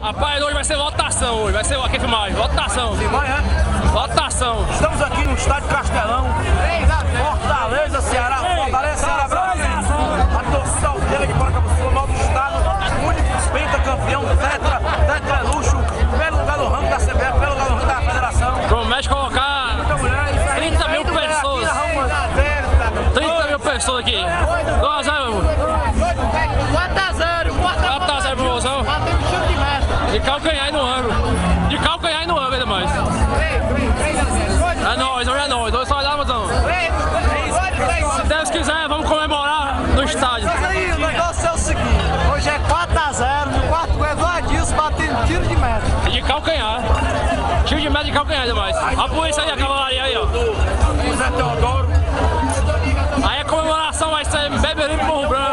Rapaz, hoje vai ser lotação, hoje vai ser aqui filmagem, lotação. Filmagem, é? Lotação. Estamos aqui no estádio Castelão, Fortaleza, Ceará, Brasil. A torcida aldeia de Paracabuçu, nosso estado, único pentacampeão, tetra luxo, pelo lugar do ranking da CBF, pelo lugar do ranking da federação. Promete colocar 30 mil pessoas. 30 mil pessoas aqui. 4x0 pro Bolsão. De calcanhar e no ângulo. De calcanhar e no ângulo ainda mais. É nóis, hoje é nóis. Hoje só vai dar, Bolsão. Se Deus quiser, vamos comemorar no estádio. O negócio é o seguinte, hoje é 4x0, no quarto gol é Vadilson batendo tiro de meta. E de calcanhar. Tiro de meta de calcanhar demais. A polícia aí, a cavalaria aí, ó. José Teodoro. Aí a comemoração vai ser Beberibe Morro Branco.